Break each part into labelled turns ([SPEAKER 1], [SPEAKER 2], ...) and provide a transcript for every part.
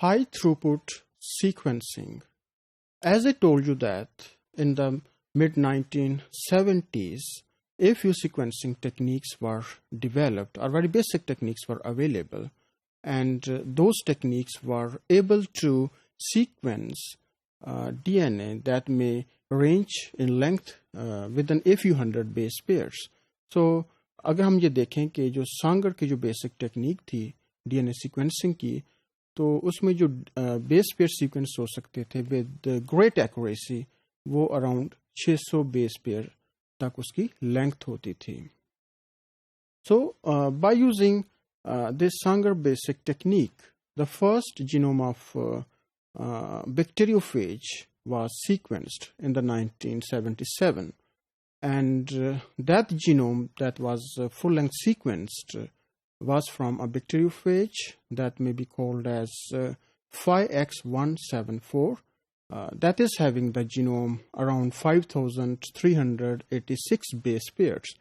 [SPEAKER 1] high throughput sequencing. As I told you that in the mid-1970s, a few sequencing techniques were developed, or very basic techniques were available, and those techniques were able to sequence DNA that may range in length within a few hundred base pairs. So अगर हम ये देखें कि जो सांगर की जो basic technique थी DNA sequencing की, तो उसमें जो बेस पेयर सीक्वेंस हो सकते थे विद ग्रेट एक्यूरेसी, वो अराउंड 600 बेस पेयर तक उसकी लेंथ होती थी. So by using this Sanger basic technique, the first genome of bacteriophage was sequenced in the 1977, and that genome that was full-length sequenced was from a bacteriophage that may be called as 5X174, that is having the genome around 5,386 base pairs.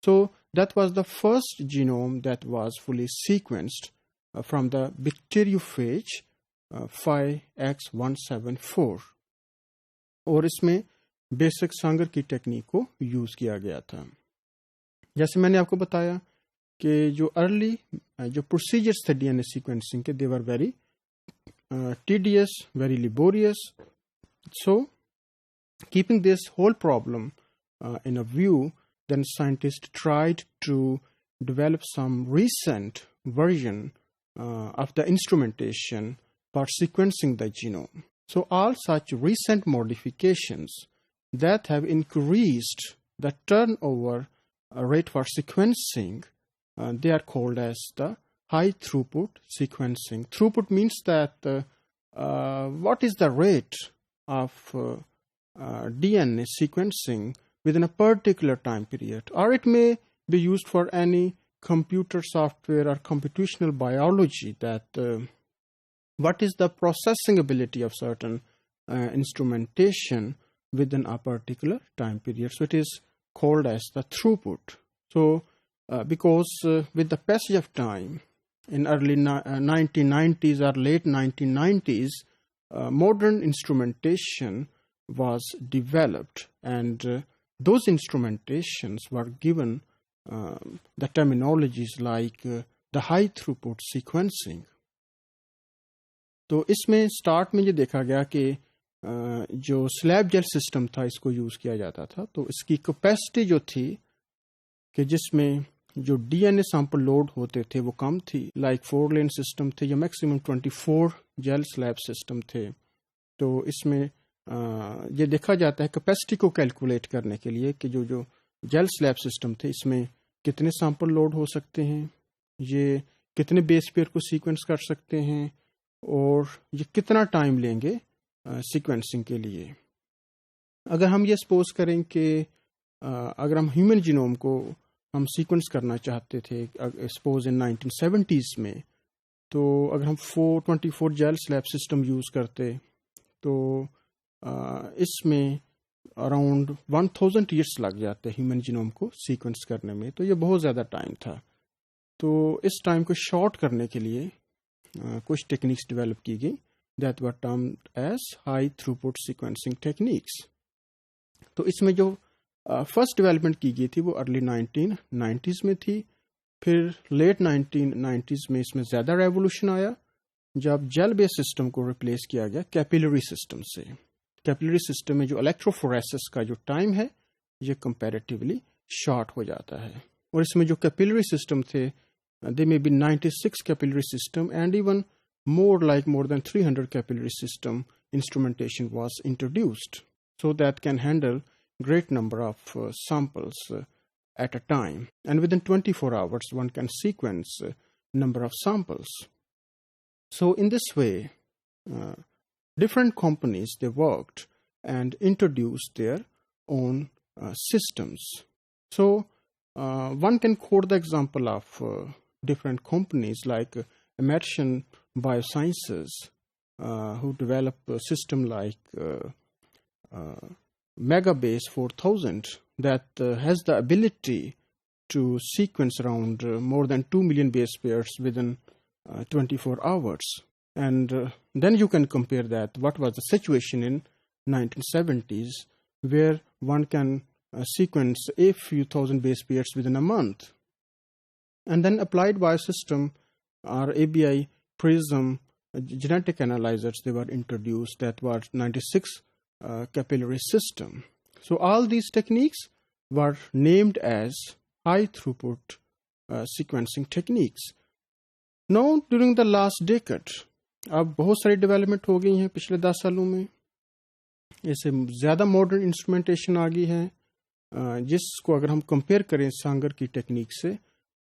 [SPEAKER 1] So that was the first genome that was fully sequenced from the bacteriophage 5X174, और इसमें basic सांगर की technique को use किया गया था. जैसे मैंने आपको बताया कि जो अर्ली जो प्रोसीजर्स थे डीएनए सीक्वेंसिंग के, they were very tedious, very laborious. So keeping this whole problem in a view, then scientists tried to develop some recent version of the instrumentation for sequencing the genome. So all such recent modifications that have increased the turnover rate for sequencing, they are called as the high throughput sequencing. Throughput means that what is the rate of DNA sequencing within a particular time period, or it may be used for any computer software or computational biology, that what is the processing ability of certain instrumentation within a particular time period. So it is called as the throughput. So because with the passage of time, in early 1990s or late 1990s, modern instrumentation was developed, and those instrumentations were given the terminologies like the high throughput sequencing. तो इसमें start में ये देखा गया कि जो slab jail system था इसको यूज़ किया जाता था, तो इसकी कैपेसिटी जो थी कि जिसमें जो डीएनए सैंपल लोड होते थे वो कम थी, लाइक 4 लेन सिस्टम थे, या मैक्सिमम 24 जेल स्लैब सिस्टम थे. तो इसमें ये देखा जाता है कैपेसिटी को कैलकुलेट करने के लिए कि जो जेल स्लैब सिस्टम थे इसमें कितने सैंपल लोड हो सकते हैं, ये कितने बेस पेयर को सीक्वेंस कर सकते हैं, और ये कितना टाइम लेंगे सीक्वेंसिंग के लिए. अगर हम ये सपोज करें कि अगर हम ह्यूमन जीनोम को हम सीक्वेंस करना चाहते थे सपोज इन 1970s में, तो अगर हम 424 जेल स्लैब सिस्टम यूज़ करते तो इसमें अराउंड 1000 ईयर्स लग जाते ह्यूमन जीनोम को सीक्वेंस करने में. तो ये बहुत ज़्यादा टाइम था. तो इस टाइम को शॉर्ट करने के लिए कुछ टेक्निक्स डेवलप की गई, that were termed as high throughput sequencing techniques. तो इसमें जो फर्स्ट डेवलपमेंट की गई थी वो अर्ली 1990s में थी. फिर लेट 1990s में इसमें ज़्यादा रेवोल्यूशन आया जब जेल बेस्ड सिस्टम को रिप्लेस किया गया कैपिलरी सिस्टम से. कैपिलरी सिस्टम में जो इलेक्ट्रोफोरेसिस का जो टाइम है ये कंपैरेटिवली शॉर्ट हो जाता है. और इसमें जो कैपिलरी सिस्टम थे, they may be 96 capillary system, and even more than 300 capillary system instrumentation was introduced, so that can handle great number of samples at a time, and within 24 hours one can sequence number of samples. So in this way different companies, they worked and introduced their own systems. So one can quote the example of different companies like Emerson Biosciences, who develop a system like Megabase 4000 that has the ability to sequence around more than 2 million base pairs within 24 hours. and then you can compare that what was the situation in 1970s, where one can sequence a few thousand base pairs within a month. And then applied biosystem or ABI PRISM genetic analyzers, they were introduced. That was 96 capillary system. So all these techniques were named as high throughput sequencing techniques. Now during the last decade, अब बहुत सारी development हो गई हैं पिछले 10 सालों में. इससे ज़्यादा मॉडर्न इंस्ट्रूमेंटेशन आ गई है, जिसको अगर हम कंपेयर करें सांगर की टेक्निक से,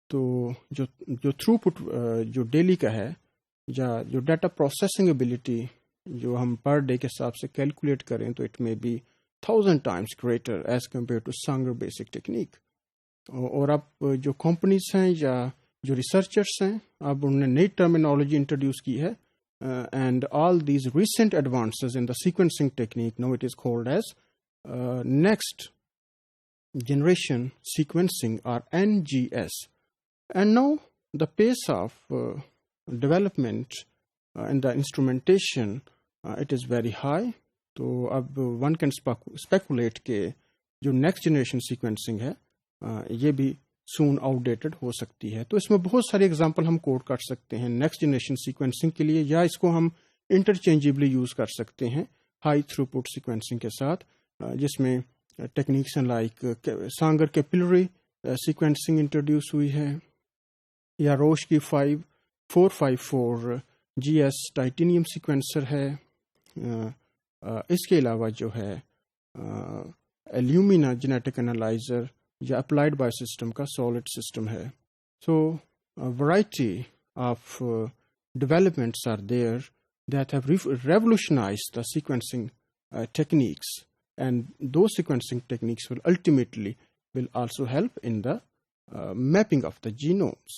[SPEAKER 1] तो जो थ्रूपुट जो डेली का है, या जो डाटा प्रोसेसिंग एबिलिटी जो हम पर डे के हिसाब से कैलकुलेट करें, तो it may be 1000 times greater as compare to Sanger basic technique. और अब जो कंपनीज हैं या जो रिसर्चर्स हैं, अब उन्होंने नई टर्मिनोलॉजी इंट्रोड्यूस की है, and all these recent advances in the sequencing technique, now it is called as next generation sequencing or NGS. And now the pace of development in the instrumentation, it is very high. तो अब one can speculate कि जो next generation sequencing है, ये भी soon outdated हो सकती है. तो इसमें बहुत सारे एग्जांपल हम कोट कर सकते हैं नेक्स्ट जनरेशन सीक्वेंसिंग के लिए, या इसको हम इंटरचेंजेबली यूज कर सकते हैं हाई थ्रूपुट सीक्वेंसिंग के साथ, जिसमें टेक्निक्स लाइक सांगर कैपिलरी सीक्वेंसिंग इंट्रोड्यूस हुई है, या रोश की 454 GS टाइटेनियम सीक्वेंसर है. इसके अलावा जो है इल्यूमिना जेनेटिक एनालाइजर या अप्लाइड बायोसिस्टम का सॉलिड सिस्टम है. So variety of developments are there that have revolutionized the sequencing techniques, and those sequencing techniques will ultimately also help in the mapping of the genomes.